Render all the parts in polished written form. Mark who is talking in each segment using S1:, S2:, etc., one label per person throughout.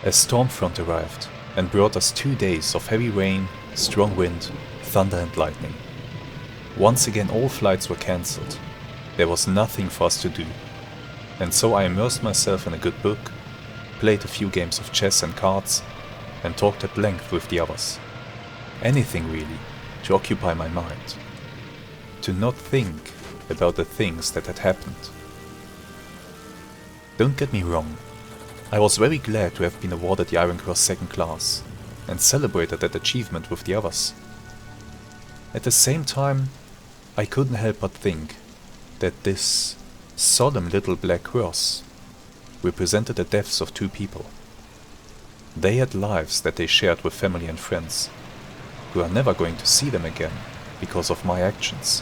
S1: A storm front arrived and brought us 2 days of heavy rain, strong wind, thunder and lightning. Once again all flights were cancelled. There was nothing for us to do. And so I immersed myself in a good book, played a few games of chess and cards, and talked at length with the others. Anything really, to occupy my mind. To not think about the things that had happened. Don't get me wrong, I was very glad to have been awarded the Iron Cross 2nd class, and celebrated that achievement with the others. At the same time, I couldn't help but think that this solemn little black cross represented the deaths of 2 people. They had lives that they shared with family and friends, who are never going to see them again because of my actions.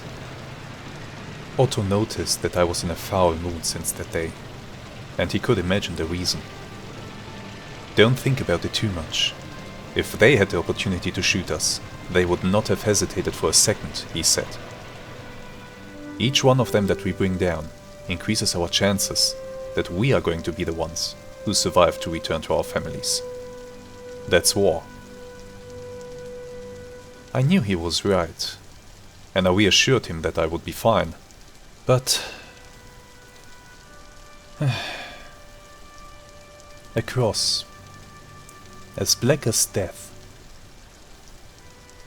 S1: Otto noticed that I was in a foul mood since that day, and he could imagine the reason. Don't think about it too much. If they had the opportunity to shoot us, they would not have hesitated for a second, he said. Each one of them that we bring down increases our chances that we are going to be the ones who survive to return to our families. That's war. I knew he was right, and I reassured him that I would be fine, but a cross, as black as death.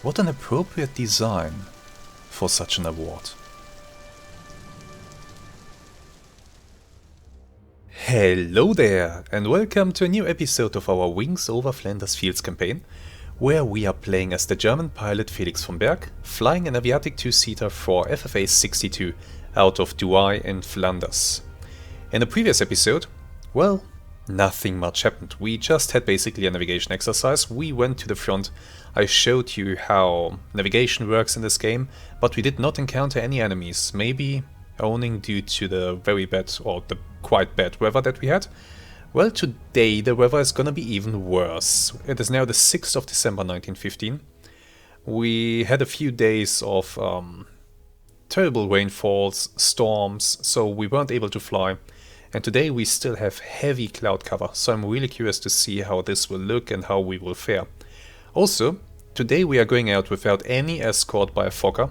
S1: What an appropriate design for such an award. Hello there, and welcome to a new episode of our Wings Over Flanders Fields campaign, where we are playing as the German pilot Felix von Berg, flying an Aviatik 2-seater for FFA 62 out of Douai in Flanders. In the previous episode, well, nothing much happened. We just had basically a navigation exercise. We went to the front. I showed you how navigation works in this game, but we did not encounter any enemies. Maybe owing due to the very bad, or the quite bad weather that we had. Well, today the weather is gonna be even worse. It is now the 6th of December 1915. We had a few days of terrible rainfalls, storms, so we weren't able to fly. And today we still have heavy cloud cover, so I'm really curious to see how this will look and how we will fare. Also, today we are going out without any escort by a Fokker.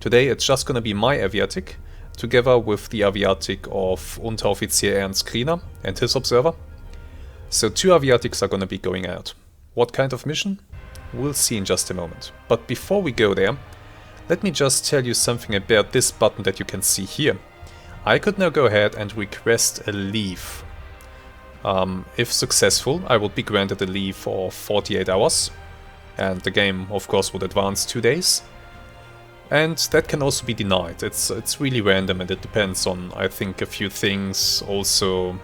S1: Today it's just gonna be my Aviatik, together with the Aviatik of Unteroffizier Ernst Kriener and his observer. So 2 Aviatiks are gonna be going out. What kind of mission? We'll see in just a moment. But before we go there, let me just tell you something about this button that you can see here. I could now go ahead and request a leave. If successful, I would be granted a leave for 48 hours. And the game, of course, would advance 2 days. And that can also be denied. It's really random and it depends on, I think, a few things. Also,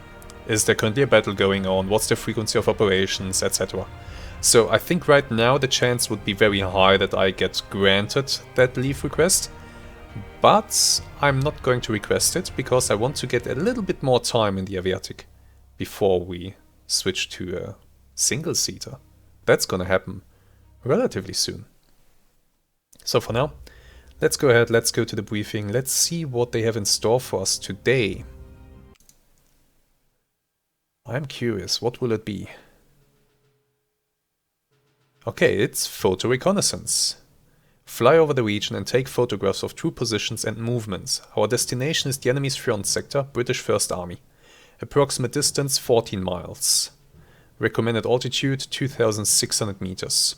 S1: is there currently a battle going on? What's the frequency of operations, etc. So I think right now the chance would be very high that I get granted that leave request. But I'm not going to request it because I want to get a little bit more time in the Aviatik before we switch to a single-seater. That's gonna happen relatively soon. So for now, let's go ahead, let's go to the briefing, let's see what they have in store for us today. I'm curious, what will it be? Okay, it's photo reconnaissance. Fly over the region and take photographs of true positions and movements. Our destination is the enemy's front sector, British First Army. Approximate distance 14 miles. Recommended altitude 2,600 meters.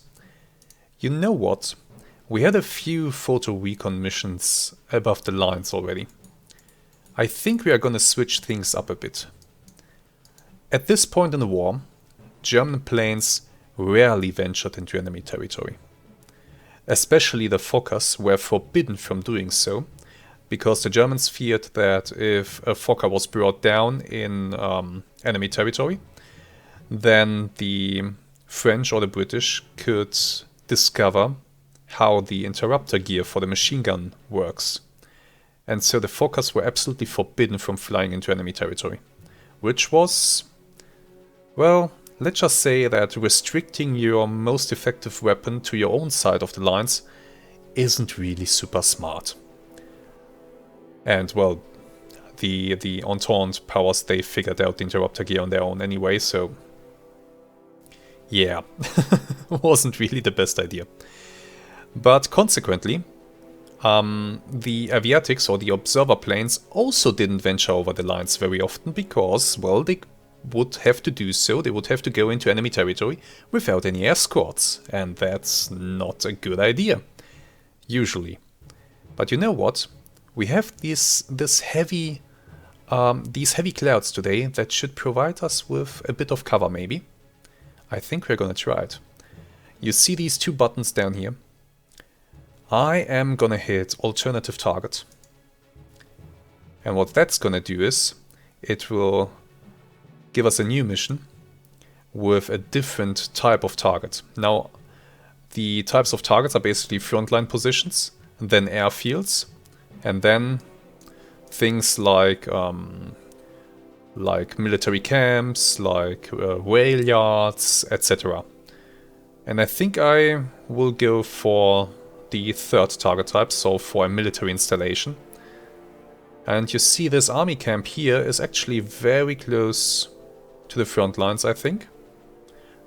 S1: You know what? We had a few photo recon missions above the lines already. I think we are gonna switch things up a bit. At this point in the war, German planes rarely ventured into enemy territory. Especially the Fokkers were forbidden from doing so, because the Germans feared that if a Fokker was brought down in enemy territory, then the French or the British could discover how the interrupter gear for the machine gun works. And so the Fokkers were absolutely forbidden from flying into enemy territory, which was, well, let's just say that restricting your most effective weapon to your own side of the lines isn't really super smart. And well, the Entente powers, they figured out the interrupter gear on their own anyway, so Yeah, wasn't really the best idea. But consequently, the aviatics or the observer planes also didn't venture over the lines very often because, well, they would have to do so. They would have to go into enemy territory without any escorts, and that's not a good idea, usually. But you know what? We have these heavy clouds today that should provide us with a bit of cover, maybe. I think we're gonna try it. You see these two buttons down here? I am gonna hit alternative target. And what that's gonna do is, it will give us a new mission with a different type of target. Now, the types of targets are basically frontline positions, then airfields, and then things like military camps, like rail yards, etc. And I think I will go for the third target type, so for a military installation. And you see this army camp here is actually very close to the front lines, I think.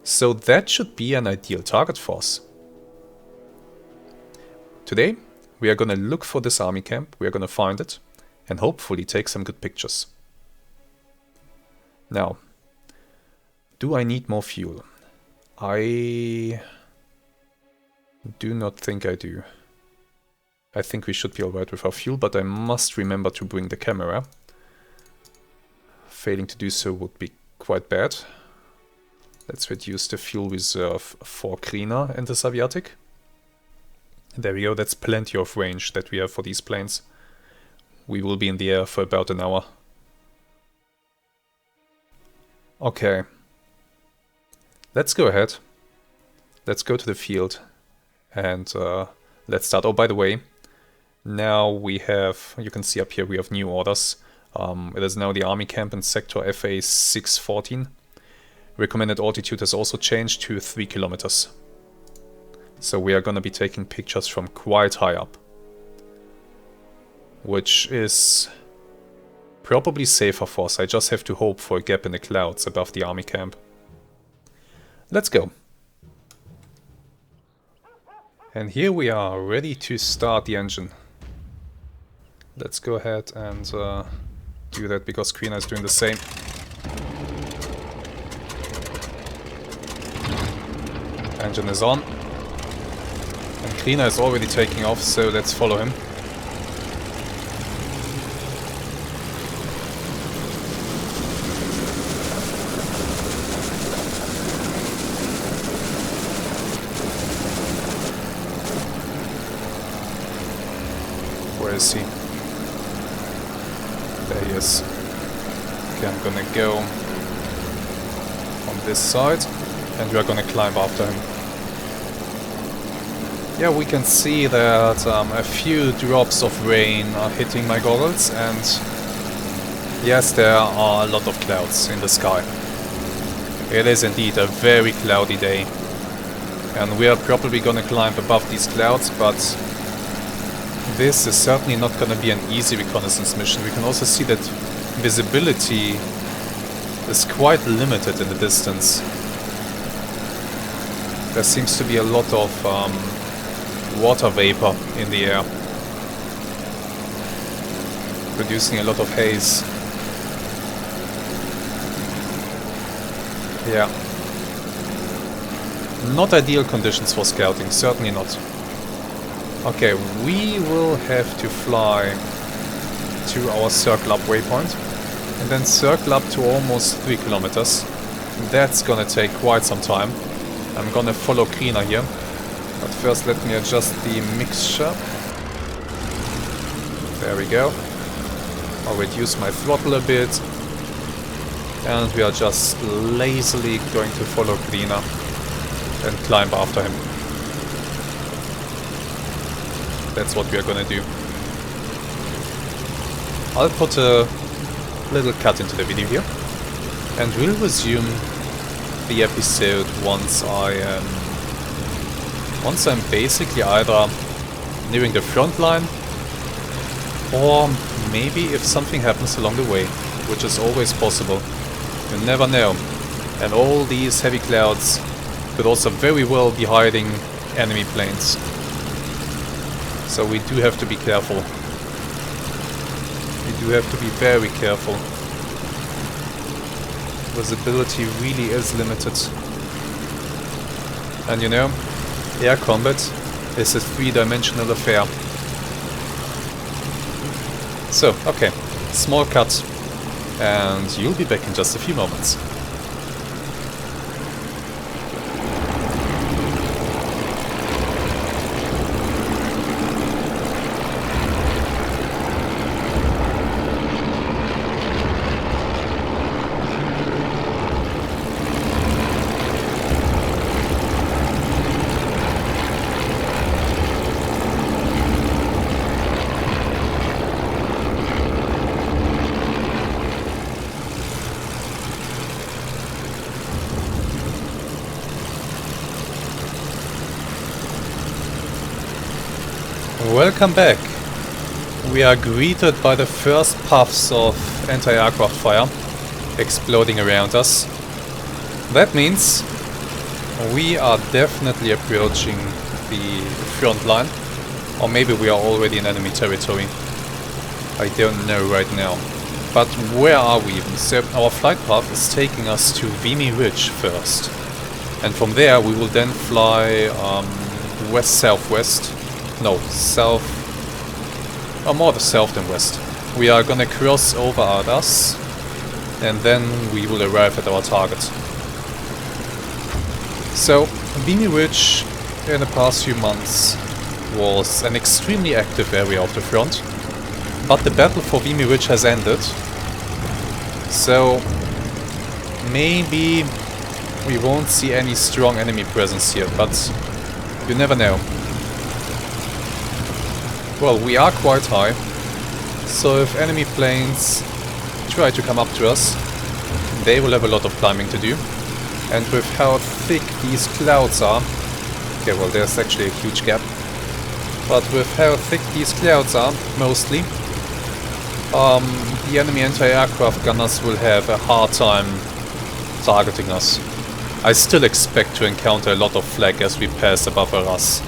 S1: So that should be an ideal target for us. Today, we are gonna look for this army camp, we are gonna find it, and hopefully take some good pictures. Now, do I need more fuel? I do not think I do. I think we should be alright with our fuel, but I must remember to bring the camera. Failing to do so would be quite bad. Let's reduce the fuel reserve for Krina and this aviatic. There we go, that's plenty of range that we have for these planes. We will be in the air for about an hour. Okay. Let's go ahead. Let's go to the field and let's start. Oh, by the way, now we have, you can see up here we have new orders. It is now the army camp in sector FA 614. Recommended altitude has also changed to 3 kilometers. So we are going to be taking pictures from quite high up, which is probably safer for us. I just have to hope for a gap in the clouds above the army camp. Let's go. And here we are, ready to start the engine. Let's go ahead and do that because Krina is doing the same. Engine is on. And Krina is already taking off, so let's follow him. Where is he? There he is. Okay, I'm gonna go on this side and we're gonna climb after him. Yeah, we can see that a few drops of rain are hitting my goggles, and yes, there are a lot of clouds in the sky. It is indeed a very cloudy day, and we are probably gonna climb above these clouds, but this is certainly not gonna be an easy reconnaissance mission. We can also see that visibility is quite limited in the distance. There seems to be a lot of water vapor in the air, producing a lot of haze. Yeah. Not ideal conditions for scouting, certainly not. Okay, we will have to fly to our circle up waypoint and then circle up to almost 3 kilometers. That's gonna take quite some time. I'm gonna follow Krina here. But first let me adjust the mixture. There we go. I'll reduce my throttle a bit. And we are just lazily going to follow Krina and climb after him. That's what we are gonna do. I'll put a little cut into the video here. And we'll resume the episode once I'm basically either nearing the front line, or maybe if something happens along the way, which is always possible. You never know. And all these heavy clouds could also very well be hiding enemy planes. So we do have to be careful. We do have to be very careful. Visibility really is limited. And you know, air combat is a three-dimensional affair. So, okay, small cut, and you'll be back in just a few moments. Welcome back. We are greeted by the first puffs of anti-aircraft fire exploding around us. That means we are definitely approaching the front line, or maybe we are already in enemy territory. I don't know right now. But where are we even? So our flight path is taking us to Vimy Ridge first, and from there we will then fly west-southwest. No, south, or more the south than west. We are gonna cross over ARRAS, and then we will arrive at our target. So, Vimy Ridge in the past few months was an extremely active area of the front, but the battle for Vimy Ridge has ended. So, maybe we won't see any strong enemy presence here, but you never know. Well, we are quite high, so if enemy planes try to come up to us, they will have a lot of climbing to do. And with how thick these clouds are, okay, well, there's actually a huge gap, but with how thick these clouds are, mostly, the enemy anti-aircraft gunners will have a hard time targeting us. I still expect to encounter a lot of flak as we pass above ARRAS,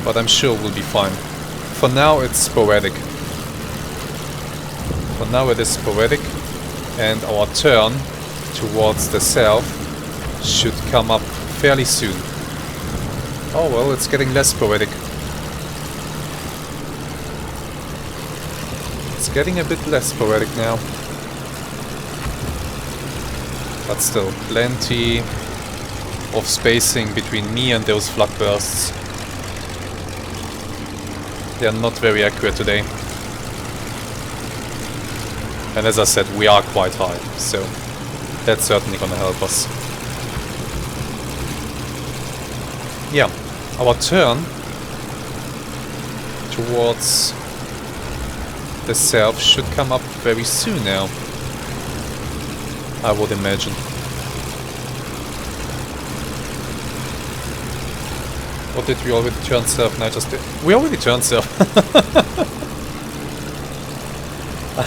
S1: but I'm sure we'll be fine. For now it's sporadic. For now it is sporadic, and our turn towards the south should come up fairly soon. Oh well, it's getting less sporadic. It's getting a bit less sporadic now. But still, plenty of spacing between me and those flak bursts. They are not very accurate today. And as I said, we are quite high, so that's certainly gonna help us. Yeah, our turn towards the south should come up very soon now, I would imagine. Or did we already turn south? No, just did. We already turned south.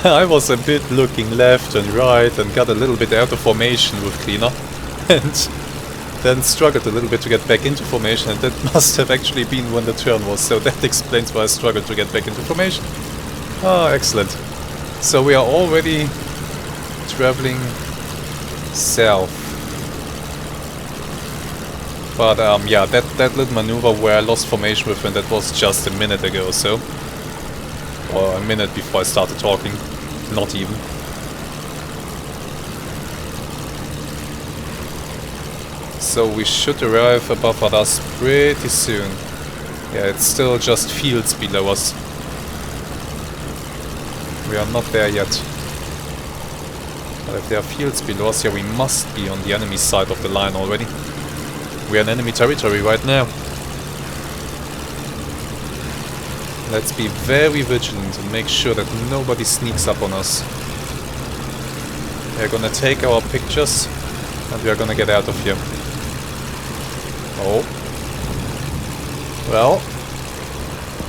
S1: I was a bit looking left and right and got a little bit out of formation with cleaner, and then struggled a little bit to get back into formation, and that must have actually been when the turn was, so that explains why I struggled to get back into formation. Ah, excellent. So we are already traveling south. But yeah, that little maneuver where I lost formation with him, that was just a minute ago or so. Or a minute before I started talking. Not even. So we should arrive above ARRAS pretty soon. Yeah, it's still just fields below us. We are not there yet. But if there are fields below us, yeah, we must be on the enemy side of the line already. We are in enemy territory right now. Let's be very vigilant and make sure that nobody sneaks up on us. We're gonna take our pictures and we are gonna get out of here. Oh. Well,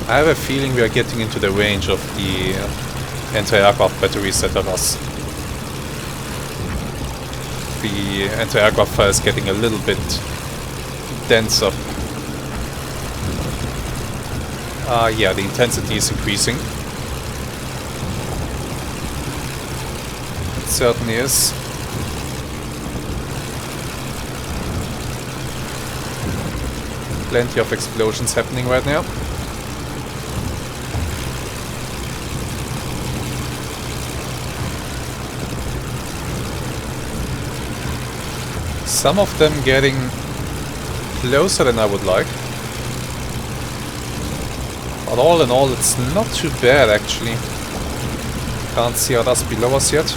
S1: I have a feeling we are getting into the range of the anti-aircraft batteries at ARRAS. the anti-aircraft fire is getting a little bit denser. Yeah, the intensity is increasing. It certainly is. Plenty of explosions happening right now. Some of them getting closer than I would like. But all in all, it's not too bad actually. Can't see ARRAS below us yet.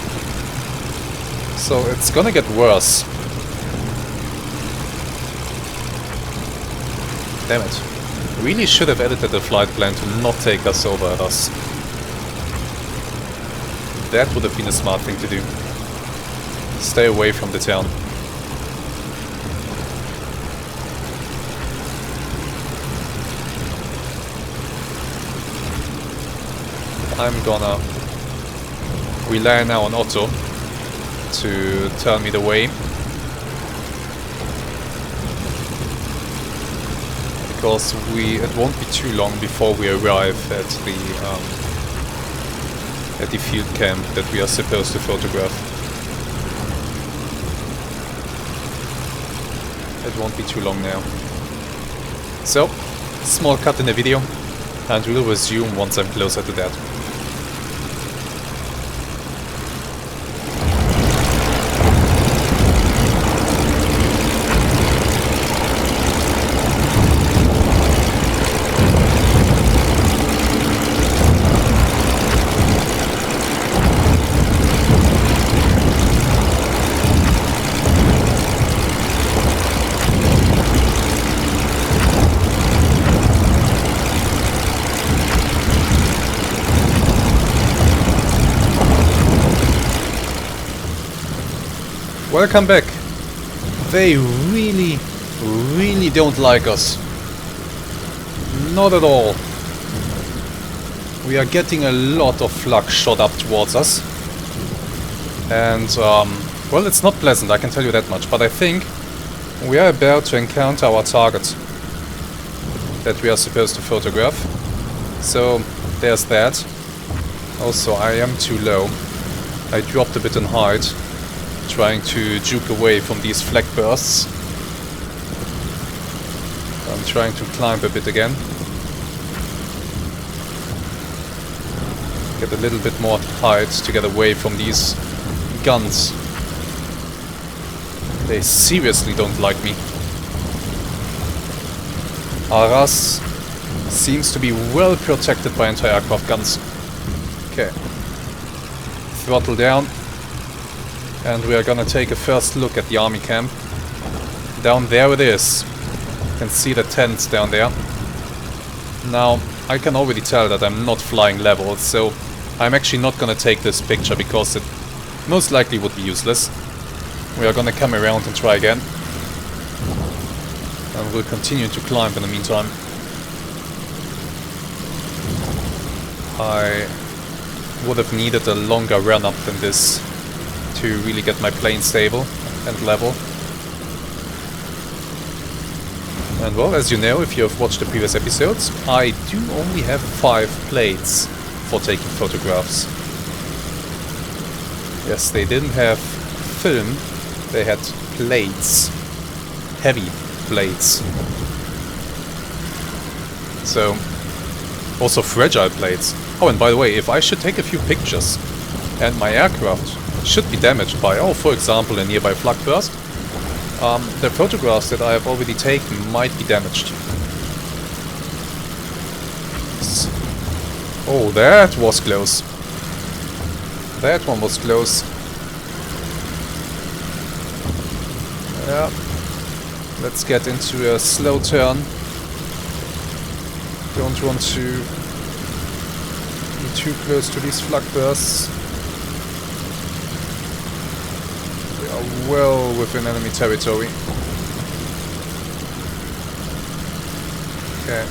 S1: So it's gonna get worse. Damn it. Really should have edited a flight plan to not take us over ARRAS. That would have been a smart thing to do. Stay away from the town. I'm gonna rely now on Otto to tell me the way. Because it won't be too long before we arrive at the field camp that we are supposed to photograph. It won't be too long now. So, small cut in the video, and we'll resume once I'm closer to that. Welcome back. They really, really don't like us. Not at all. We are getting a lot of flux shot up towards us. And, well, it's not pleasant, I can tell you that much. But I think we are about to encounter our target that we are supposed to photograph. So, there's that. Also, I am too low. I dropped a bit in height, trying to juke away from these flak bursts. I'm trying to climb a bit again. Get a little bit more height to get away from these guns. They seriously don't like me. ARRAS seems to be well protected by anti-aircraft guns. Okay. Throttle down. And we are gonna take a first look at the army camp. Down there it is. You can see the tents down there. Now, I can already tell that I'm not flying level, so I'm actually not gonna take this picture because it most likely would be useless. We are gonna come around and try again. And we'll continue to climb in the meantime. I would have needed a longer run-up than this to really get my plane stable and level. And well, as you know, if you have watched the previous episodes, I do only have 5 plates for taking photographs. Yes, they didn't have film, they had plates. Heavy plates. So, also fragile plates. Oh, and by the way, if I should take a few pictures and my aircraft should be damaged by, oh, for example, a nearby flak burst, the photographs that I have already taken might be damaged. Oh, that was close. That one was close. Yeah. Let's get into a slow turn. Don't want to be too close to these flak bursts. Well within enemy territory. Okay.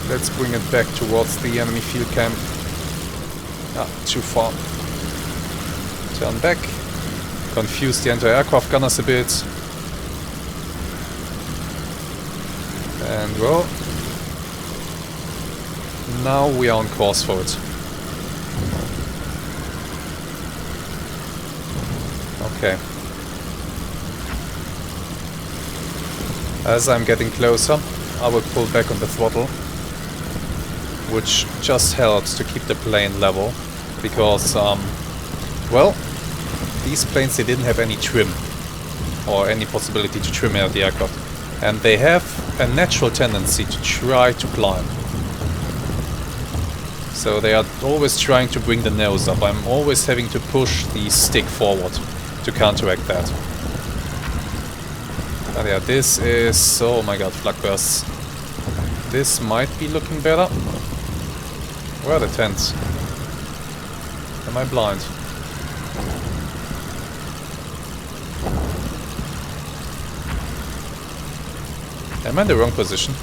S1: Let's bring it back towards the enemy field camp. Ah, too far. Turn back. Confuse the anti-aircraft gunners a bit. And well, now we are on course for it. Okay. As I'm getting closer, I will pull back on the throttle, which just helps to keep the plane level, because, well, these planes, they didn't have any trim, or any possibility to trim out the aircraft, and they have a natural tendency to try to climb. So they are always trying to bring the nose up. I'm always having to push the stick forward to counteract that. And yeah, this is... oh my god, flak bursts. This might be looking better. Where are the tents? Am I blind? Am I in the wrong position?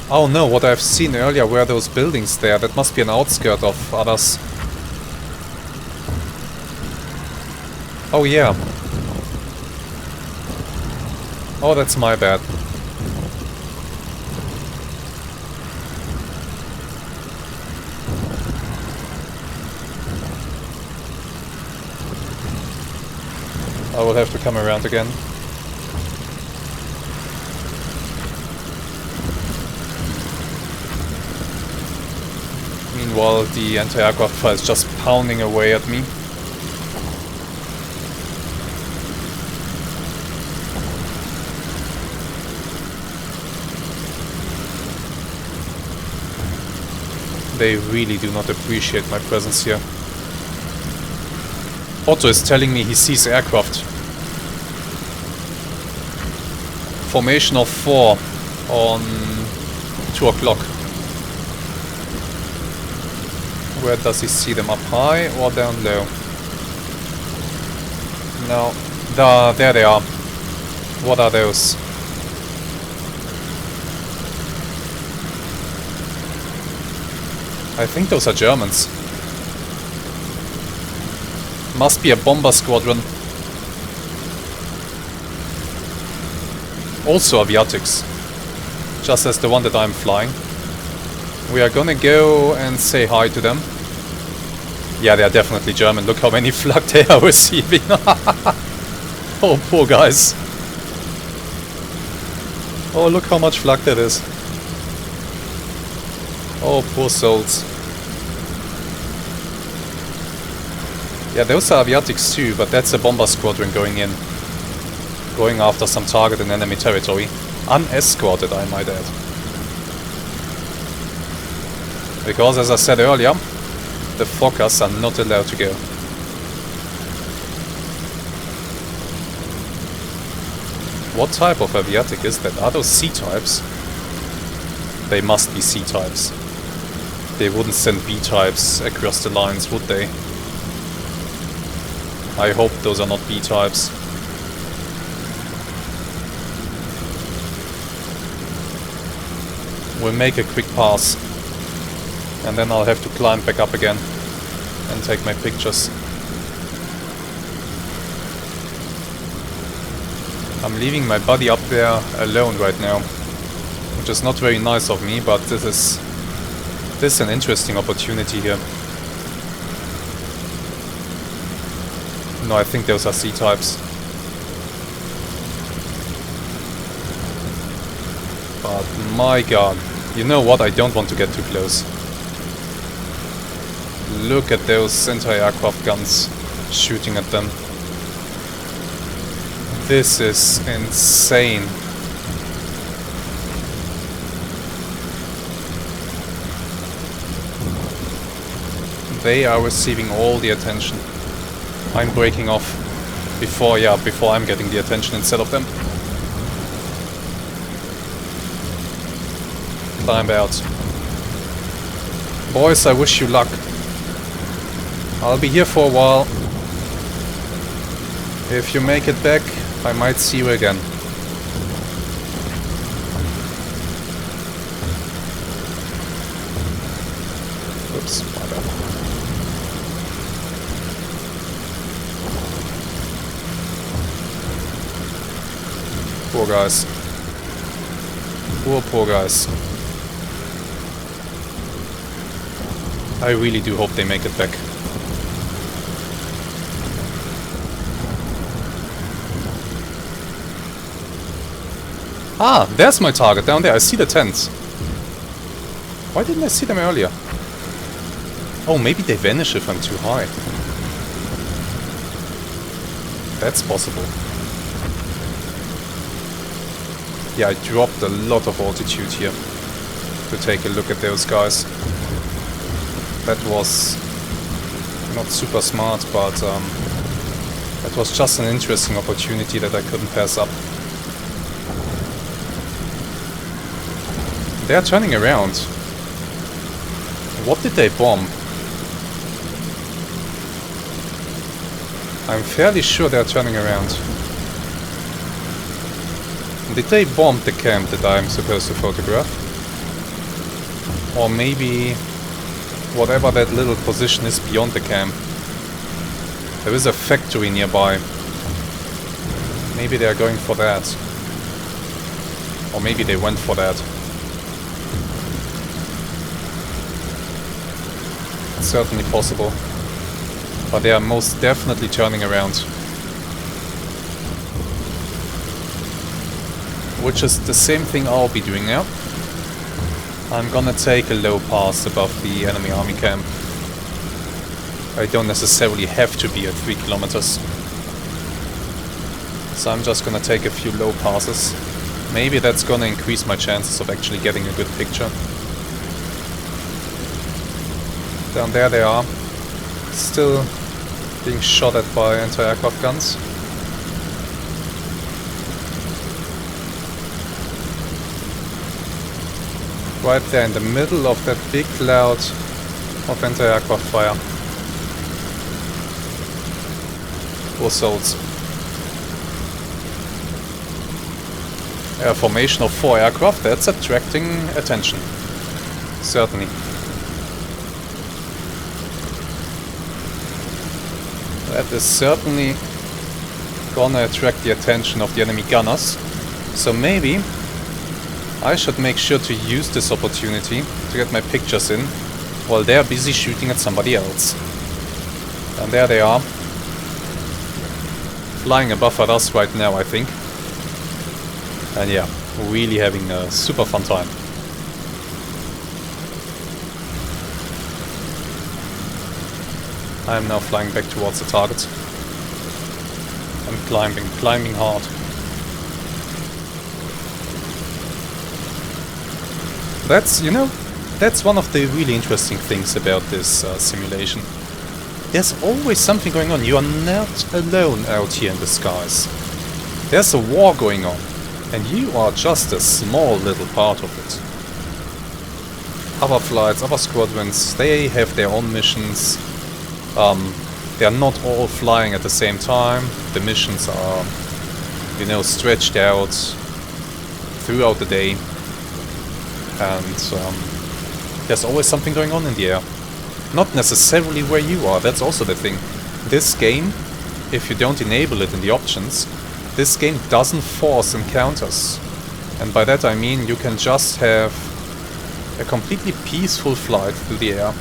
S1: Oh no, what I've seen earlier were those buildings there. That must be an outskirt of ARRAS. Oh yeah. Oh, that's my bad. I will have to come around again. Meanwhile, the anti-aircraft fire is just pounding away at me. They really do not appreciate my presence here. Otto is telling me he sees aircraft. Formation of 4 on 2 o'clock. Where does he see them? Up high or down low? No. There they are. What are those? I think those are Germans. Must be a bomber squadron. Also aviatics. Just as the one that I'm flying. We are gonna go and say hi to them. Yeah, they are definitely German. Look how many flak they are receiving. Oh, poor guys. Oh, look how much flak that is. Oh, poor souls. Yeah, those are aviatics too, but that's a bomber squadron going in. Going after some target in enemy territory. Unescorted, I might add. Because, as I said earlier, the Fokkers are not allowed to go. What type of aviatic is that? Are those C-types? They must be C-types. They wouldn't send B-types across the lines, would they? I hope those are not B-types. We'll make a quick pass. And then I'll have to climb back up again and take my pictures. I'm leaving my buddy up there alone right now, which is not very nice of me, but this is an interesting opportunity here. No, I think those are C-types. But my god, you know what? I don't want to get too close. Look at those anti-aircraft guns shooting at them. This is insane. They are receiving all the attention. I'm breaking off before I'm getting the attention instead of them. Climb out. Boys, I wish you luck. I'll be here for a while. If you make it back, I might see you again. Oops, my bad. Poor guys. Poor guys. I really do hope they make it back. Ah, there's my target down there. I see the tents. Why didn't I see them earlier? Oh, maybe they vanish if I'm too high. That's possible. Yeah, I dropped a lot of altitude here to take a look at those guys. That was not super smart, but that was just an interesting opportunity that I couldn't pass up. They're turning around. What did they bomb? I'm fairly sure they're turning around. Did they bomb the camp that I'm supposed to photograph? Or maybe whatever that little position is beyond the camp. There is a factory nearby. Maybe they're going for that. Or maybe they went for that. It's certainly possible. But they are most definitely turning around. Which is the same thing I'll be doing now. I'm gonna take a low pass above the enemy army camp. I don't necessarily have to be at 3 kilometers. So I'm just gonna take a few low passes. Maybe that's gonna increase my chances of actually getting a good picture. Down there they are. Still being shot at by anti-aircraft guns. Right there in the middle of that big cloud of anti-aircraft fire. Poor souls. A formation of 4 aircraft, that's attracting attention. Certainly. That is certainly gonna attract the attention of the enemy gunners. So maybe I should make sure to use this opportunity to get my pictures in while they're busy shooting at somebody else. And there they are. Flying above us right now, I think. And yeah, really having a super fun time. I am now flying back towards the target. I'm climbing hard. That's, you know, that's one of the really interesting things about this simulation. There's always something going on. You are not alone out here in the skies. There's a war going on, and you are just a small little part of it. Other flights, other squadrons, they have their own missions. They are not all flying at the same time. The missions are, you know, stretched out throughout the day. And there's always something going on in the air. Not necessarily where you are, that's also the thing. This game, if you don't enable it in the options, this game doesn't force encounters. And by that I mean you can just have a completely peaceful flight through the air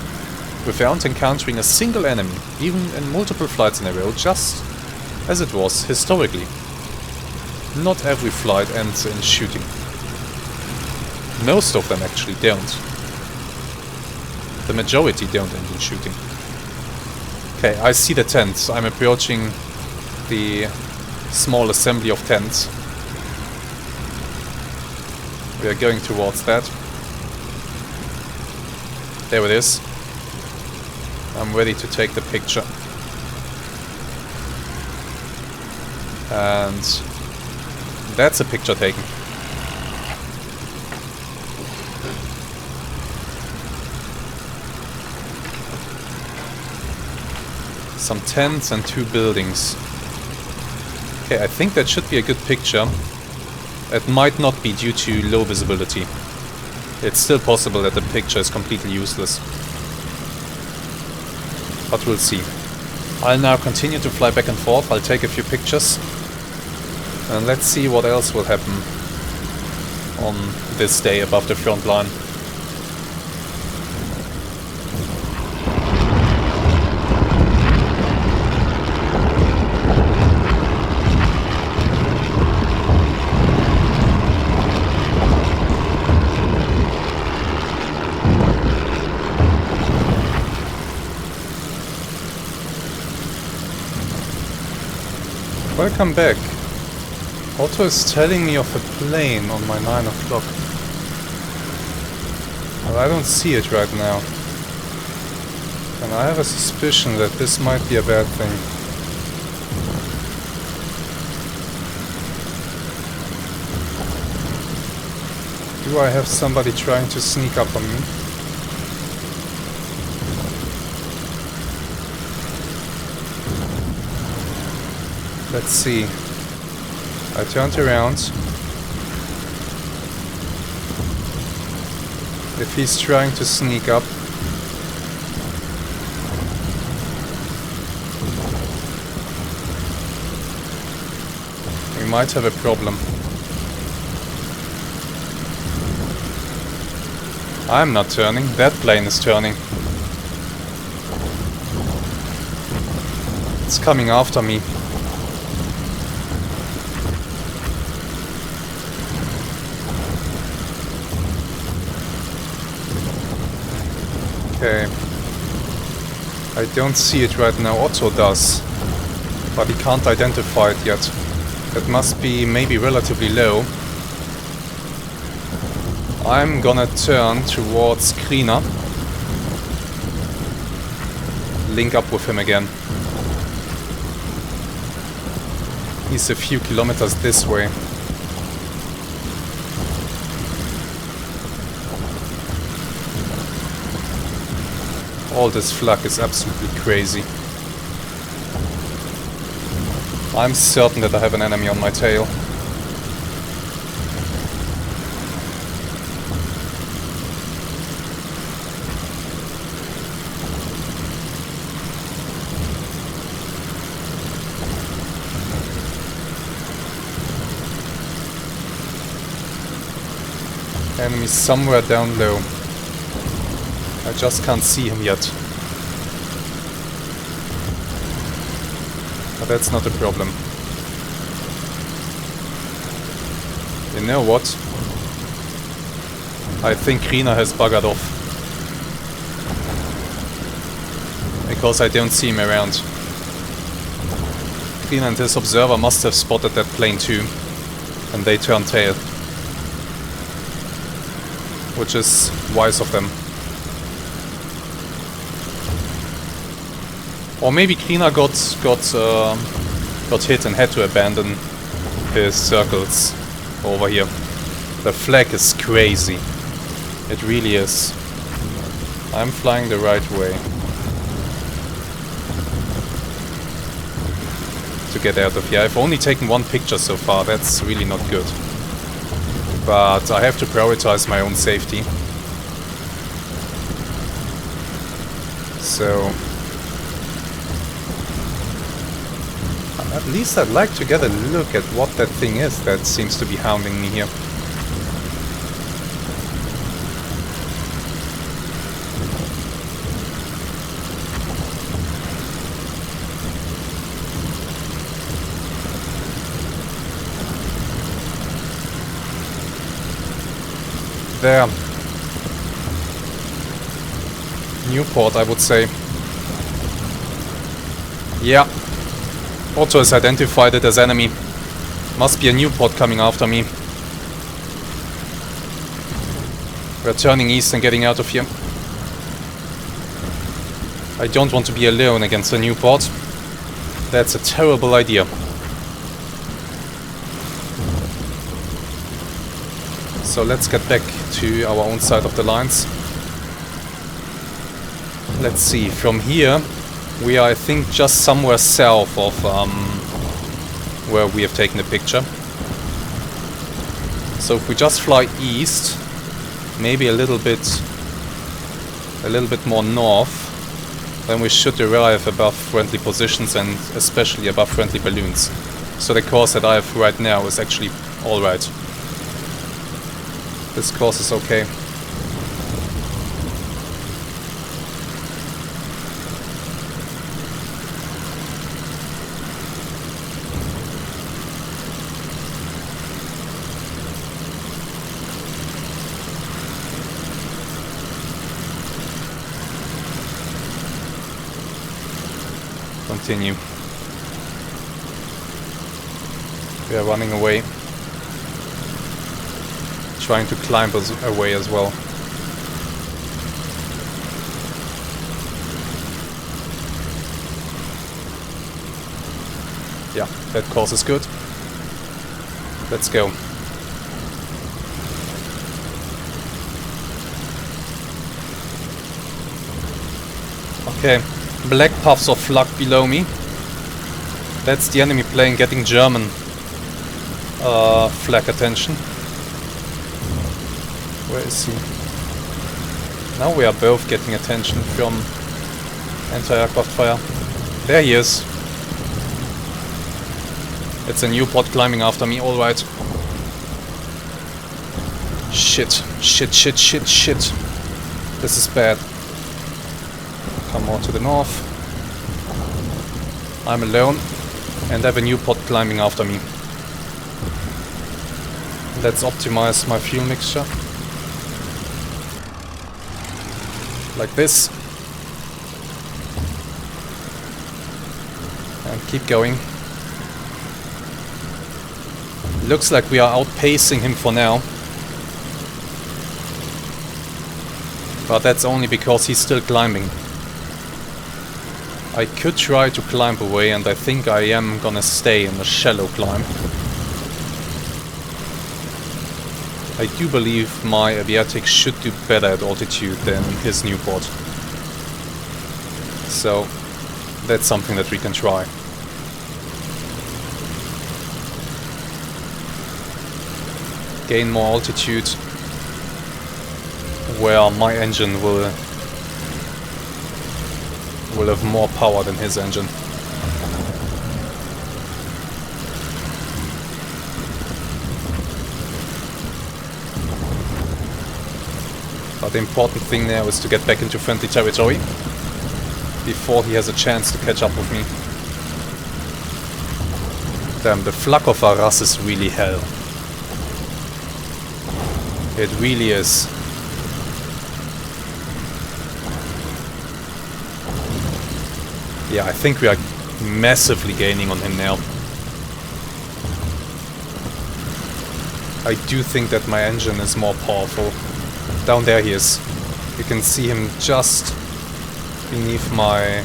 S1: without encountering a single enemy, even in multiple flights in a row, just as it was historically. Not every flight ends in shooting. Most of them actually don't. The majority don't end in shooting. Okay, I see the tents. I'm approaching the small assembly of tents. We are going towards that. There it is. I'm ready to take the picture. And that's a picture taken. Some tents and 2 buildings. Okay, I think that should be a good picture. It might not be due to low visibility. It's still possible that the picture is completely useless. but we'll see. I'll now continue to fly back and forth, I'll take a few pictures, and let's see what else will happen on this day above the front line. Welcome back. Otto is telling me of a plane on my 9 o'clock. Well, I don't see it right now. And I have a suspicion that this might be a bad thing. Do I have somebody trying to sneak up on me? Let's see. I turned around. If he's trying to sneak up, we might have a problem. I'm not turning, that plane is turning. It's coming after me. Okay. I don't see it right now. Otto does, but he can't identify it yet. It must be maybe relatively low. I'm gonna turn towards Krina. Link up with him again. He's a few kilometers this way. All this flak is absolutely crazy. I'm certain that I have an enemy on my tail. Enemy somewhere down low. I just can't see him yet. But that's not a problem. You know what? I think Krina has buggered off. Because I don't see him around. Krina and his observer must have spotted that plane too. And they turned tail. Which is wise of them. Or maybe Krina got hit and had to abandon his circles over here. The flag is crazy. It really is. I'm flying the right way. To get out of here. I've only taken one picture so far. That's really not good. But I have to prioritize my own safety. So... at least I'd like to get a look at what that thing is that seems to be hounding me here. There. Newport, I would say. Yeah. Otto has identified it as enemy. Must be a Newport coming after me. We're turning east and getting out of here. I don't want to be alone against a Newport. That's a terrible idea. So let's get back to our own side of the lines. Let's see, from here we are, I think, just somewhere south of where we have taken the picture. So if we just fly east, maybe a little bit more north, then we should arrive above friendly positions and especially above friendly balloons. So the course that I have right now is actually alright. This course is okay. Continue. We are running away. Trying to climb us away as well. Yeah, that course is good. Let's go. Okay. Black puffs of flak below me. That's the enemy plane getting German flag attention. Where is he? Now we are both getting attention from anti-aircraft fire. There he is. It's a new pod climbing after me, alright. Shit. Shit, shit, shit, shit. This is bad. Come more to the north. I'm alone and have a new pod climbing after me. Let's optimize my fuel mixture. Like this. And keep going. Looks like we are outpacing him for now. But that's only because he's still climbing. I could try to climb away, and I think I am gonna stay in a shallow climb. I do believe my aviatic should do better at altitude than his new pod. So that's something that we can try. Gain more altitude where my engine will have more power than his engine. But the important thing now is to get back into friendly territory before he has a chance to catch up with me. Damn, the flak of ARRAS is really hell. It really is. Yeah, I think we are massively gaining on him now. I do think that my engine is more powerful. Down there he is. You can see him just beneath my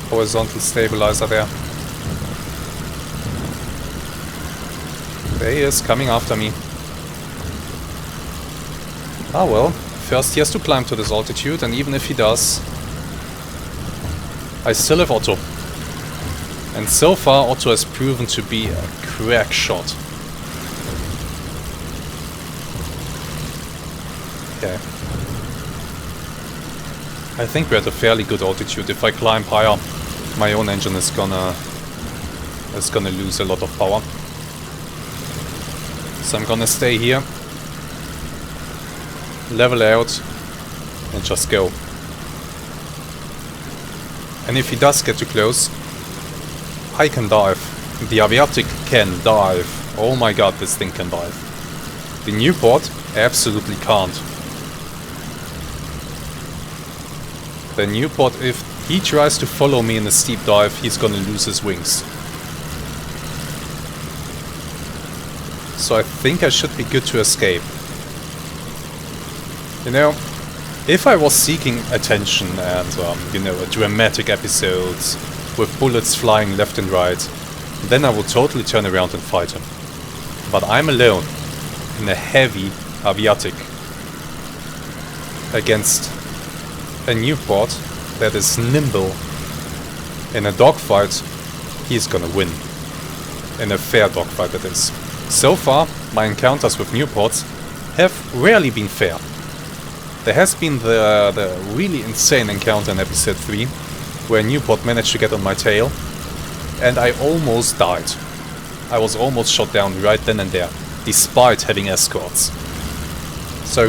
S1: horizontal stabilizer there. There he is, coming after me. Ah well, first he has to climb to this altitude, and even if he does, I still have Otto. And so far Otto has proven to be a crack shot. Okay. I think we're at a fairly good altitude. If I climb higher, my own engine is gonna lose a lot of power. So I'm gonna stay here, level out, and just go. And if he does get too close, I can dive. The aviatic can dive. Oh my god, this thing can dive. The new pod absolutely can't. The new pod, if he tries to follow me in a steep dive, he's gonna lose his wings. So I think I should be good to escape. You know, if I was seeking attention and, you know, a dramatic episode with bullets flying left and right, then I would totally turn around and fight him. But I'm alone in a heavy aviatic against a new pod that is nimble. In a dogfight, he's gonna win. In a fair dogfight, that is. So far, my encounters with new pods have rarely been fair. There has been the really insane encounter in episode 3, where Newport managed to get on my tail, and I almost died. I was almost shot down right then and there, despite having escorts. So I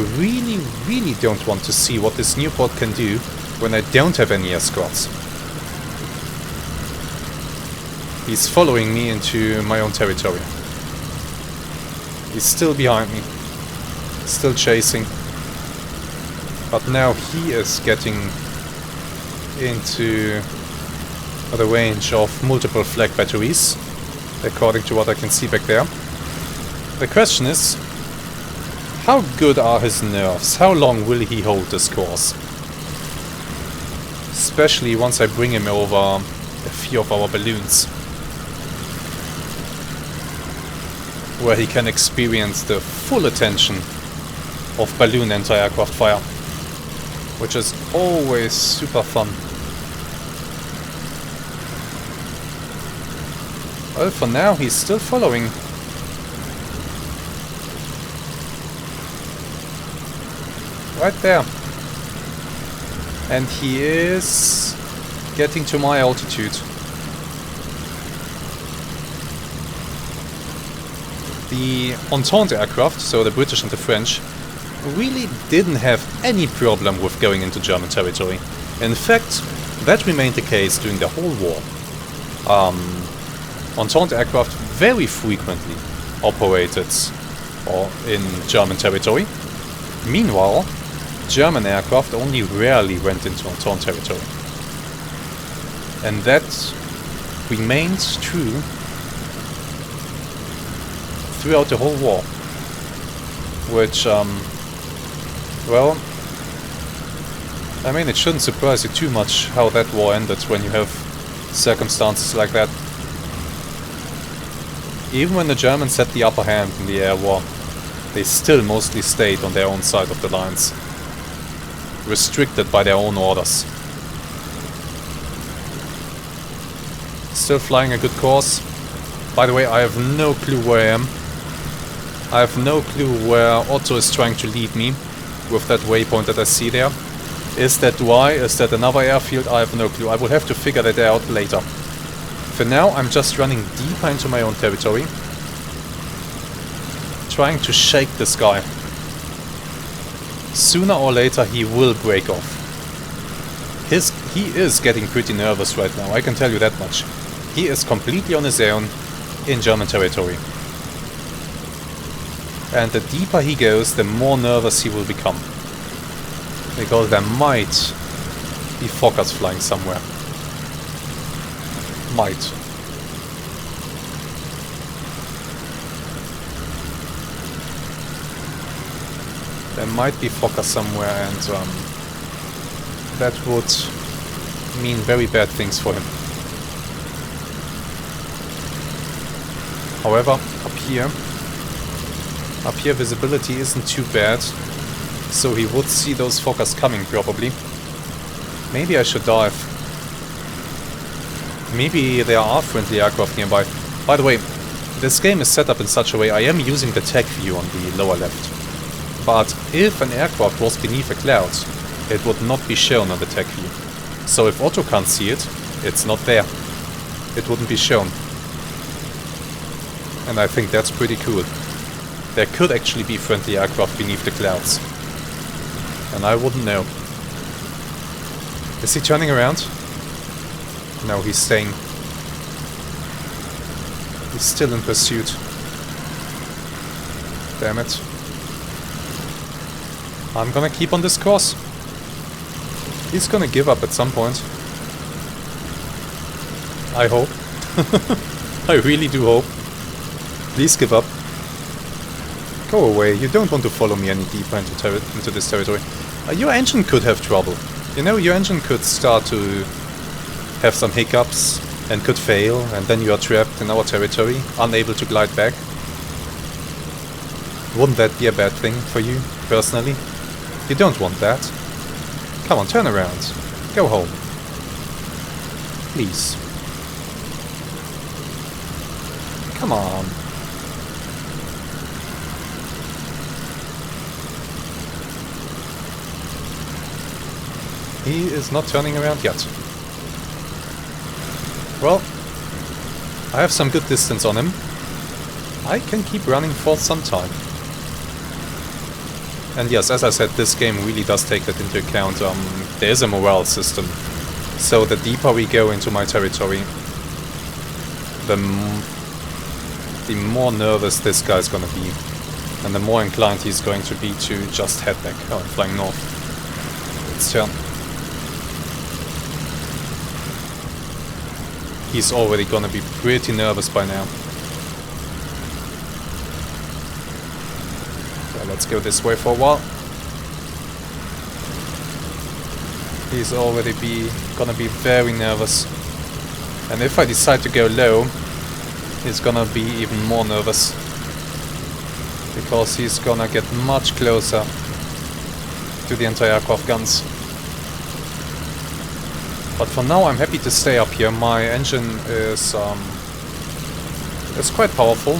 S1: really don't want to see what this Newport can do when I don't have any escorts. He's following me into my own territory. He's still behind me, still chasing. But now he is getting into the range of multiple flag batteries, according to what I can see back there. The question is, how good are his nerves? How long will he hold this course? Especially once I bring him over a few of our balloons, where he can experience the full attention of balloon anti-aircraft fire, which is always super fun. Well, for now he's still following. Right there. And he is getting to my altitude. The Entente aircraft, so the British and the French, really didn't have any problem with going into German territory. In fact, that remained the case during the whole war. Entente aircraft very frequently operated in German territory. Meanwhile, German aircraft only rarely went into Entente territory. And that remained true throughout the whole war. Which, well, I mean, it shouldn't surprise you too much how that war ended when you have circumstances like that. Even when the Germans had the upper hand in the air war, they still mostly stayed on their own side of the lines, restricted by their own orders. Still flying a good course. By the way, I have no clue where I am. I have no clue where Otto is trying to lead me with that waypoint that I see there. Is that why? Is that another airfield? I have no clue. I will have to figure that out later. For now, I'm just running deeper into my own territory, trying to shake this guy. Sooner or later he will break off. He is getting pretty nervous right now, I can tell you that much. He is completely on his own in German territory. And the deeper he goes, the more nervous he will become. Because there might be Fokkers flying somewhere. Might. There might be Fokker somewhere, and that would mean very bad things for him. However, up here visibility isn't too bad, so he would see those Fokkers coming probably. Maybe I should dive. Maybe there are friendly aircraft nearby. By the way, this game is set up in such a way I am using the tech view on the lower left. But if an aircraft was beneath a cloud, it would not be shown on the tech view. So if Otto can't see it, it's not there. It wouldn't be shown. And I think that's pretty cool. There could actually be friendly aircraft beneath the clouds. And I wouldn't know. Is he turning around? No, he's staying. He's still in pursuit. Damn it. I'm gonna keep on this course. He's gonna give up at some point. I hope. I really do hope. Please give up. Go away, you don't want to follow me any deeper into this territory. Your engine could have trouble. You know, your engine could start to have some hiccups and could fail, and then you are trapped in our territory, unable to glide back. Wouldn't that be a bad thing for you, personally? You don't want that. Come on, turn around. Go home. Please. Come on. He is not turning around yet. Well, I have some good distance on him. I can keep running for some time. And yes, as I said, this game really does take that into account. There is a morale system. So the deeper we go into my territory, the more nervous this guy's gonna be. And the more inclined he's going to be to just head back. Oh, I'm flying north. Let's turn. He's already gonna be pretty nervous by now. So let's go this way for a while. He's already gonna be very nervous. And if I decide to go low, he's gonna be even more nervous. Because he's gonna get much closer to the anti-aircraft guns. But for now I'm happy to stay up here. My engine is quite powerful.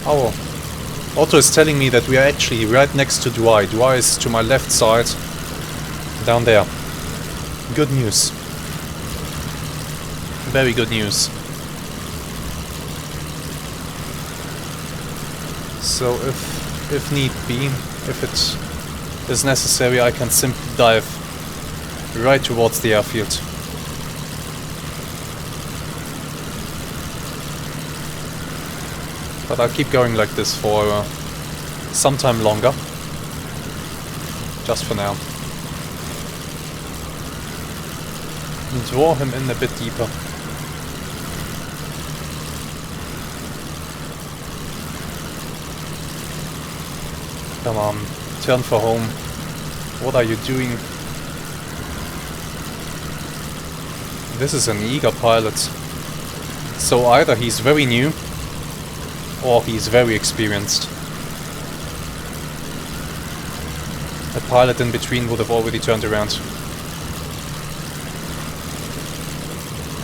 S1: Oh, Otto is telling me that we are actually right next to Dwy. Dwy is to my left side, down there. Good news. Very good news. So if need be, if it is necessary, I can simply dive right towards the airfield. But I'll keep going like this for some time longer. Just for now. And draw him in a bit deeper. Come on, turn for home. What are you doing? This is an eager pilot. So either he's very new, or he's very experienced. A pilot in between would have already turned around.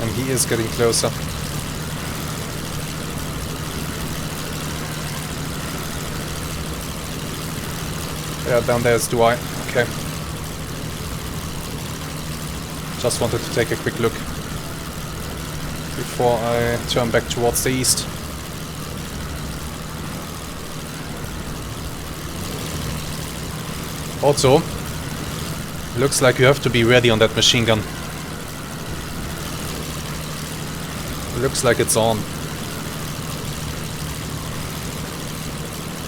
S1: And he is getting closer. Yeah, down there is Dwy. Okay. Just wanted to take a quick look before I turn back towards the east. Also, looks like you have to be ready on that machine gun. Looks like it's on.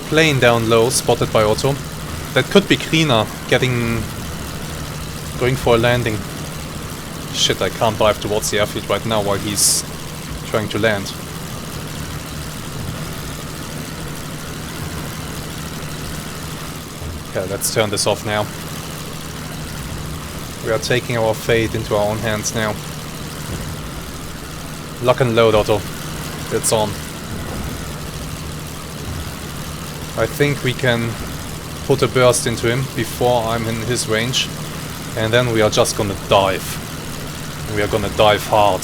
S1: Plane down low, spotted by Otto. That could be Krina going for a landing. Shit, I can't dive towards the airfield right now while he's trying to land. Okay, let's turn this off now. We are taking our fate into our own hands now. Lock and load, Otto. It's on. I think we can put a burst into him before I'm in his range, and then we are just gonna dive. We are gonna dive hard.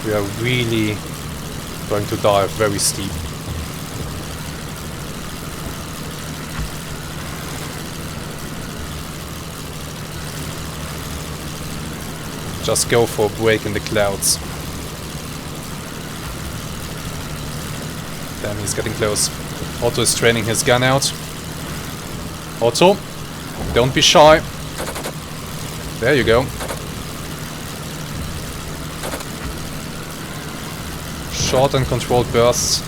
S1: We are really going to dive very steep. Just go for a break in the clouds. Damn, he's getting close. Otto is training his gun out. Otto, don't be shy. There you go. Short and controlled bursts.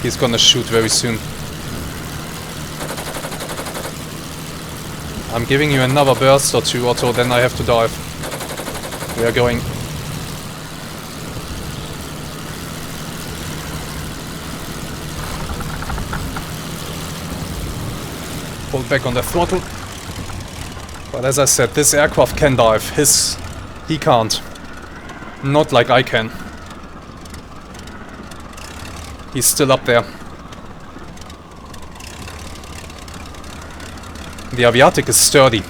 S1: He's gonna shoot very soon. I'm giving you another burst or two, Otto, then I have to dive. We are going. Pull back on the throttle. But as I said, this aircraft can dive. He can't. Not like I can. He's still up there. The Aviatik is sturdy.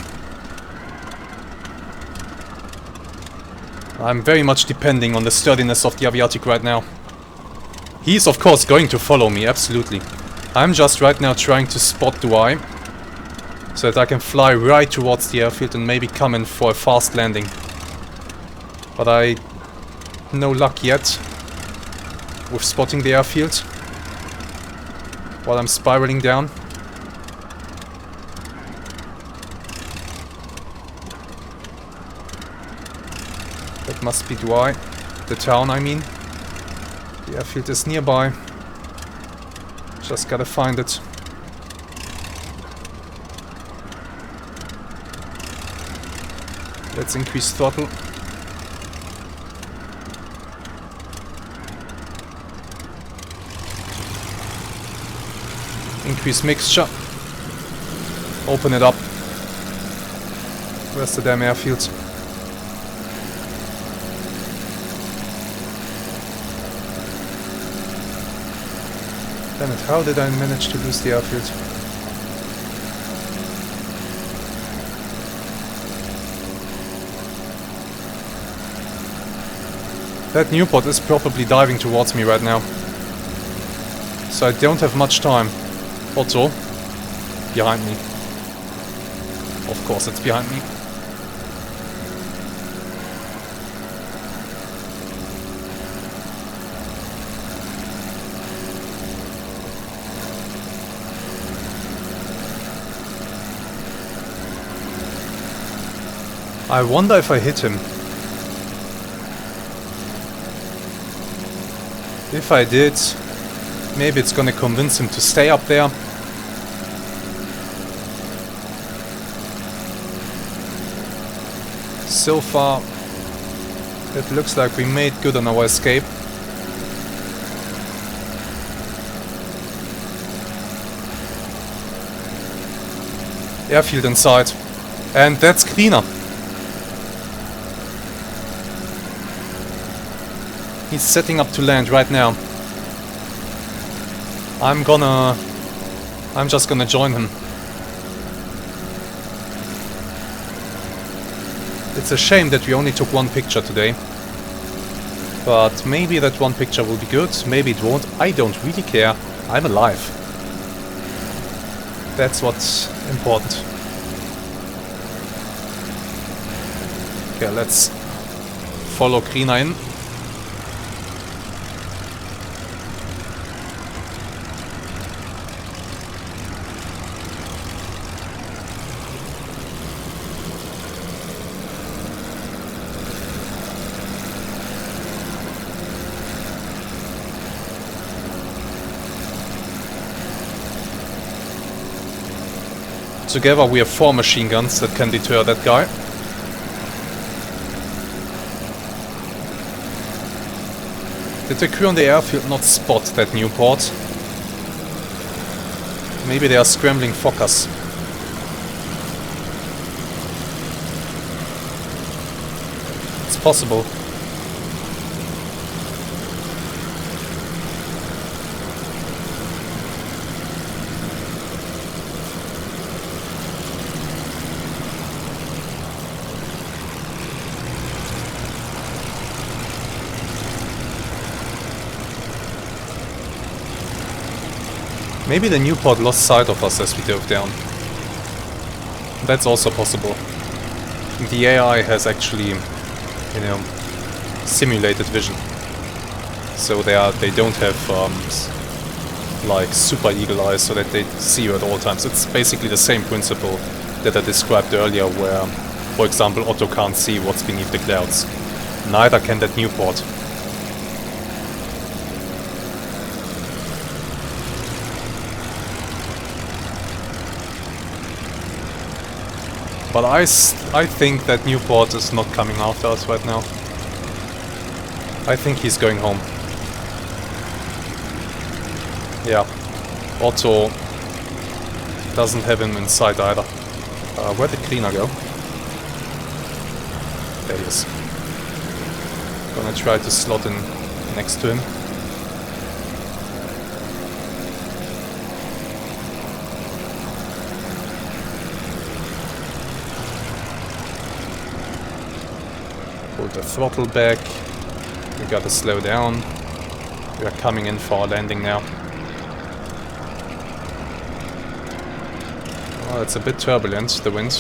S1: I'm very much depending on the sturdiness of the Aviatik right now. He's of course going to follow me, absolutely. I'm just right now trying to spot Douai, so that I can fly right towards the airfield and maybe come in for a fast landing. But I... no luck yet with spotting the airfield while I'm spiraling down. That must be Douai. The town, I mean. The airfield is nearby. Just gotta find it. Let's increase throttle. Increase mixture. Open it up. Where's the damn airfield? Damn it, how did I manage to lose the airfield? That Newport is probably diving towards me right now. So I don't have much time. Also, behind me. Of course it's behind me. I wonder if I hit him. If I did, maybe it's gonna convince him to stay up there. So far, it looks like we made good on our escape. Airfield in sight. And that's cleaner. He's setting up to land right now. I'm just gonna join him. It's a shame that we only took one picture today. But maybe that one picture will be good, maybe it won't. I don't really care. I'm alive. That's what's important. Okay, let's follow Krina in. Together we have 4 machine guns that can deter that guy. Did the crew on the airfield not spot that Newport? Maybe they are scrambling Fokkers. It's possible. Maybe the Newport lost sight of us as we dove down. That's also possible. The AI has actually, you know, simulated vision. So they don't have like super eagle eyes so that they see you at all times. It's basically the same principle that I described earlier where, for example, Otto can't see what's beneath the clouds. Neither can that Newport. But I think that Newport is not coming after us right now. I think he's going home. Yeah. Otto doesn't have him in sight either. Where did Cleaner go? There he is. Gonna try to slot in next to him. Pull the throttle back. We gotta slow down. We are coming in for our landing now. Oh, it's a bit turbulent, the wind.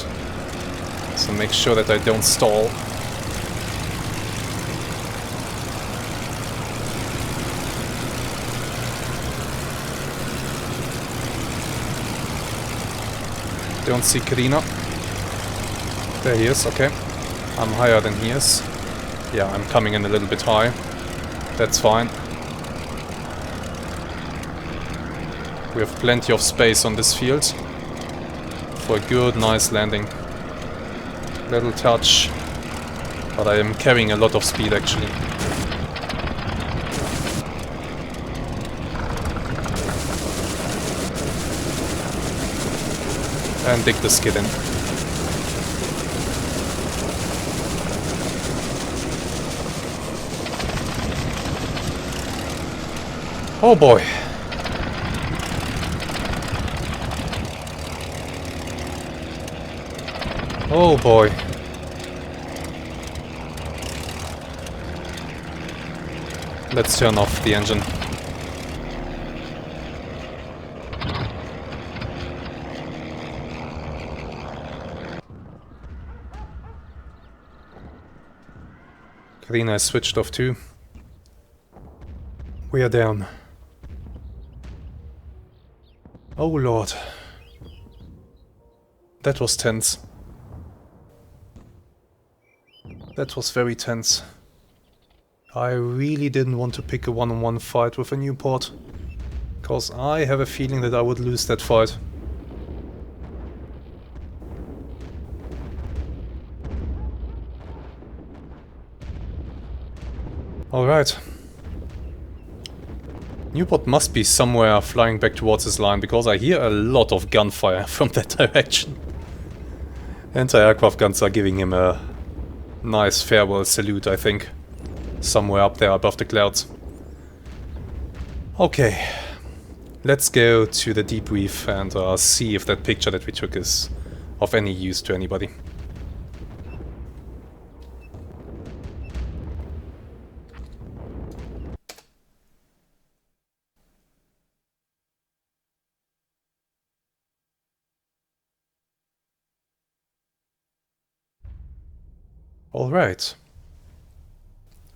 S1: So make sure that I don't stall. Don't see Karina. There he is, okay. I'm higher than he is. Yeah, I'm coming in a little bit high. That's fine. We have plenty of space on this field for a good, nice landing. Little touch, but I am carrying a lot of speed actually. And dig the skid in. Oh boy. Oh boy. Let's turn off the engine. Karina is switched off too. We are down. Oh lord. That was tense. That was very tense. I really didn't want to pick a one-on-one fight with a Newport, because I have a feeling that I would lose that fight. Alright. Newport must be somewhere flying back towards his line, because I hear a lot of gunfire from that direction. Anti-aircraft guns are giving him a nice farewell salute, I think. Somewhere up there above the clouds. Okay. Let's go to the debrief and see if that picture that we took is of any use to anybody. Alright.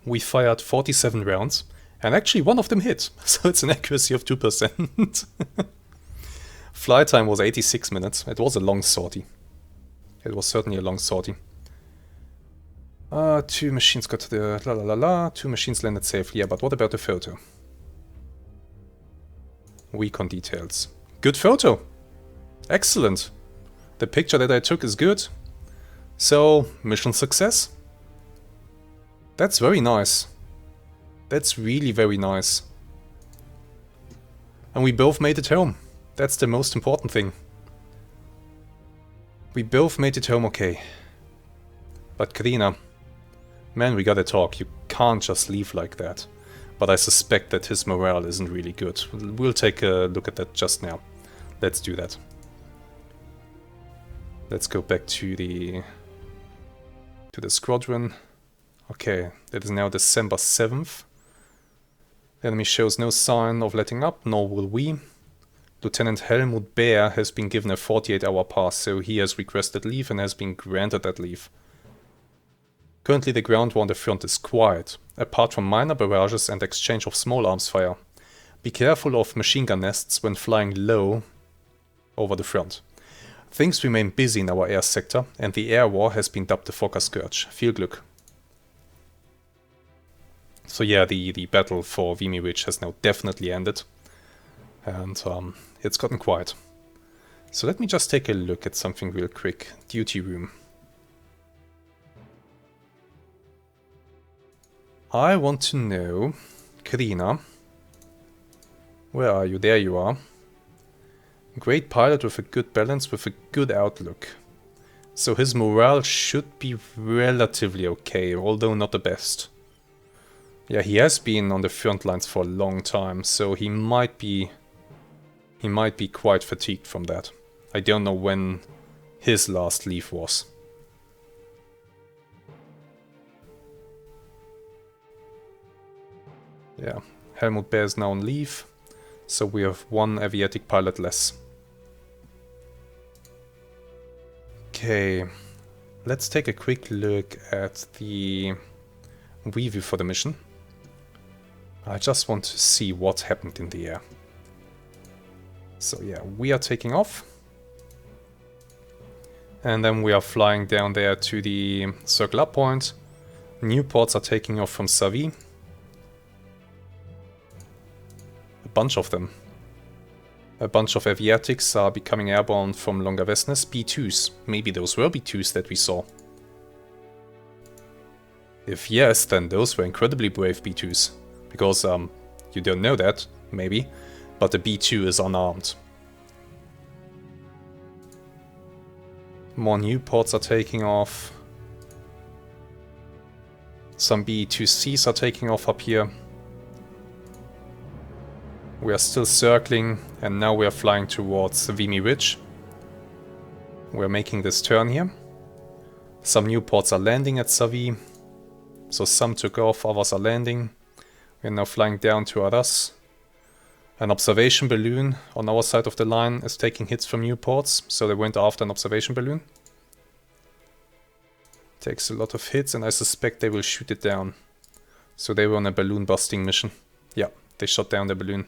S1: We fired 47 rounds, and actually one of them hit, so it's an accuracy of 2%. Flight time was 86 minutes. It was a long sortie. It was certainly a long sortie. Two machines got to the la la la la. Two machines landed safely. Yeah, but what about the photo? Recon details. Good photo. Excellent. The picture that I took is good. So, mission success. That's very nice. That's really very nice. And we both made it home. That's the most important thing. We both made it home okay. But Karina, man, we gotta talk. You can't just leave like that. But I suspect that his morale isn't really good. We'll take a look at that just now. Let's do that. Let's go back to the squadron. Okay, it is now December 7th. The enemy shows no sign of letting up, nor will we. Lieutenant Helmut Baer has been given a 48-hour pass, so he has requested leave and has been granted that leave. Currently the ground war on the front is quiet, apart from minor barrages and exchange of small arms fire. Be careful of machine gun nests when flying low over the front. Things remain busy in our air sector, and the air war has been dubbed the Fokker Scourge. Viel Glück. So yeah, the battle for Vimy Ridge has now definitely ended. And it's gotten quiet. So let me just take a look at something real quick. Duty room. I want to know, Karina, where are you? There you are. Great pilot with a good balance, with a good outlook. So his morale should be relatively okay, although not the best. Yeah, he has been on the front lines for a long time, so he might be quite fatigued from that. I don't know when his last leave was. Yeah. Helmut Bear is now on leave, so we have one aviatic pilot less. Okay, let's take a quick look at the preview for the mission. I just want to see what happened in the air. So yeah, we are taking off. And then we are flying down there to the circle up point. New ports are taking off from Savy. A bunch of them. A bunch of aviatics are becoming airborne from Longavesnes. B2s. Maybe those were B2s that we saw. If yes, then those were incredibly brave B2s. Because, you don't know that, maybe, but the B2 is unarmed. More new ports are taking off. Some B2Cs are taking off up here. We are still circling, and now we are flying towards Vimy Ridge. We are making this turn here. Some new ports are landing at Savy. So some took off, others are landing. We are now flying down to ARRAS. An observation balloon on our side of the line is taking hits from new ports, so they went after an observation balloon. Takes a lot of hits, and I suspect they will shoot it down. So they were on a balloon busting mission. Yeah, they shot down the balloon.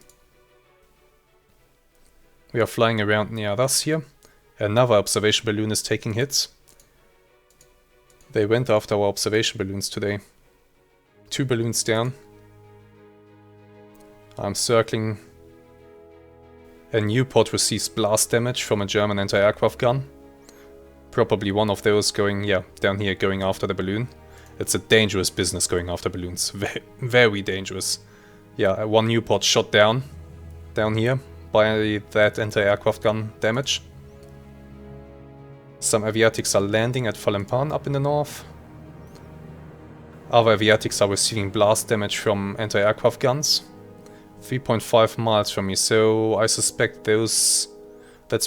S1: We are flying around near ARRAS here. Another observation balloon is taking hits. They went after our observation balloons today. 2 balloons down. I'm circling. A new port receives blast damage from a German anti-aircraft gun. Probably one of those going, yeah, down here going after the balloon. It's a dangerous business going after balloons. Very dangerous. Yeah, one new port shot down here by that anti-aircraft gun damage. Some aviatics are landing at Falempan up in the north. Other aviatics are receiving blast damage from anti-aircraft guns. 3.5 miles from me, so I suspect that's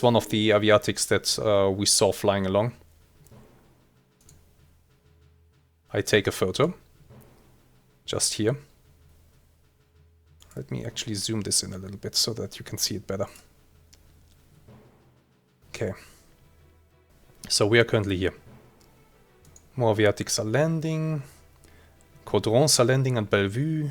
S1: one of the aviatics that we saw flying along. I take a photo. Just here. Let me actually zoom this in a little bit so that you can see it better. Okay. So we are currently here. More aviatics are landing. Caudrons are landing at Bellevue.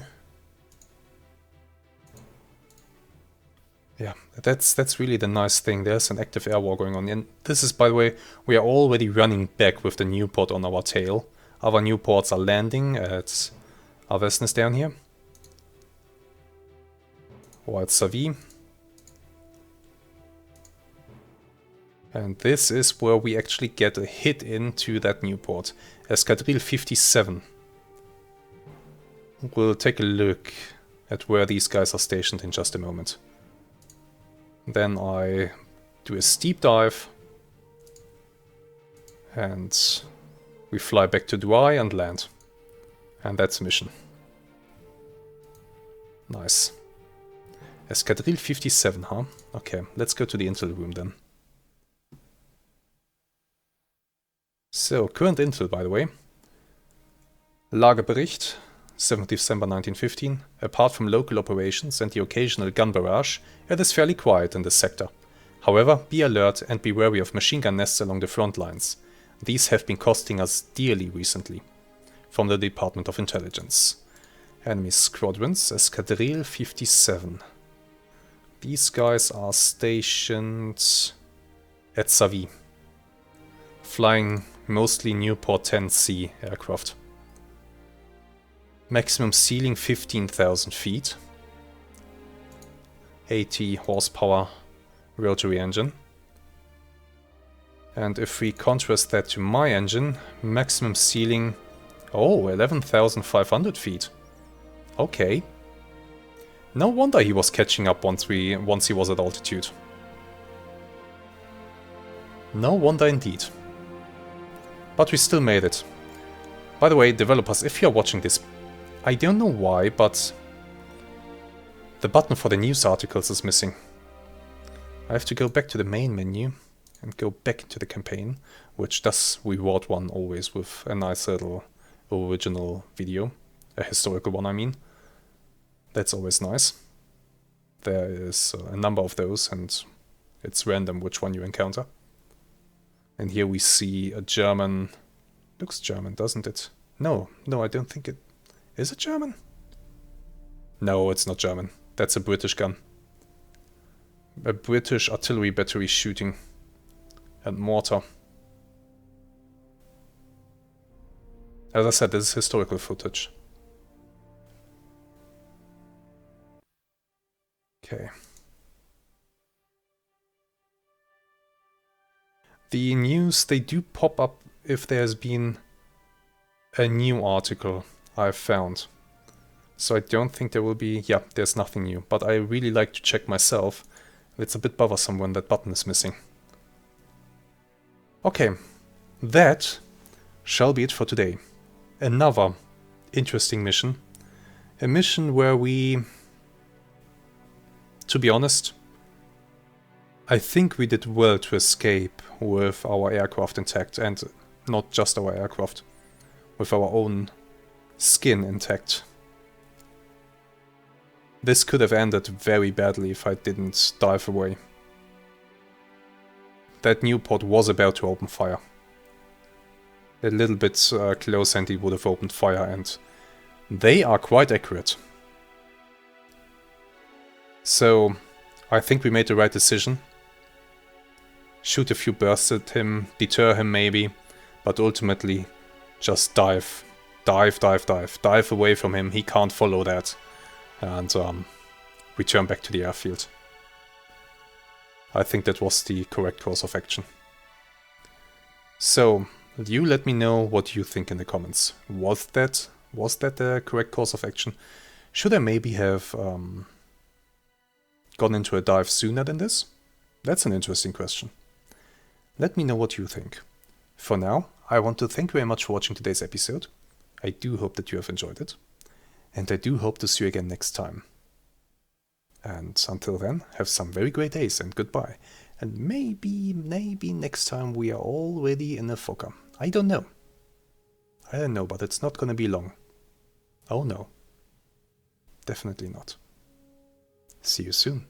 S1: Yeah, that's really the nice thing. There's an active air war going on. And this is, by the way, we are already running back with the new port on our tail. Other new ports are landing at Avesnes down here. Or at Savy. And this is where we actually get a hit into that new port. Escadrille 57. We'll take a look at where these guys are stationed in just a moment. Then I do a steep dive. And we fly back to Douai and land. And that's a mission. Nice. Escadrille 57, huh? Okay, let's go to the intel room then. So, current intel, by the way. Lagebericht, 7th December 1915. Apart from local operations and the occasional gun barrage, it is fairly quiet in this sector. However, be alert and be wary of machine gun nests along the front lines. These have been costing us dearly recently. From the Department of Intelligence. Enemy squadrons, Escadrille 57. These guys are stationed at Savy. Flying mostly Newport 10C aircraft. Maximum ceiling 15,000 feet. 80 horsepower rotary engine. And if we contrast that to my engine, maximum ceiling, oh, 11,500 feet. Okay. No wonder he was catching up once he was at altitude. No wonder indeed. But we still made it. By the way, developers, if you're watching this, I don't know why, but the button for the news articles is missing. I have to go back to the main menu and go back into the campaign, which does reward one always with a nice little original video. A historical one, I mean. That's always nice. There is a number of those, and it's random which one you encounter. And here we see a German... Looks German, doesn't it? No, I don't think it... Is it German? No, it's not German. That's a British gun. A British artillery battery shooting and mortar. As I said, this is historical footage. Okay. The news, they do pop up if there's been a new article I've found. So I don't think there will be... Yeah, there's nothing new. But I really like to check myself. It's a bit bothersome when that button is missing. Okay, that shall be it for today. Another interesting mission. A mission where we... To be honest, I think we did well to escape with our aircraft intact, and not just our aircraft, with our own skin intact. This could have ended very badly if I didn't dive away. That Newport was about to open fire. A little bit close and he would have opened fire, and they are quite accurate. So, I think we made the right decision. Shoot a few bursts at him, deter him maybe, but ultimately just dive. Dive away from him, he can't follow that. And return back to the airfield. I think that was the correct course of action. So, you let me know what you think in the comments. Was that the correct course of action? Should I maybe have gone into a dive sooner than this? That's an interesting question. Let me know what you think. For now, I want to thank you very much for watching today's episode. I do hope that you have enjoyed it. And I do hope to see you again next time. And until then, have some very great days and goodbye. And maybe next time we are already in a Fokker. I don't know, but it's not gonna be long. Oh no. Definitely not. See you soon.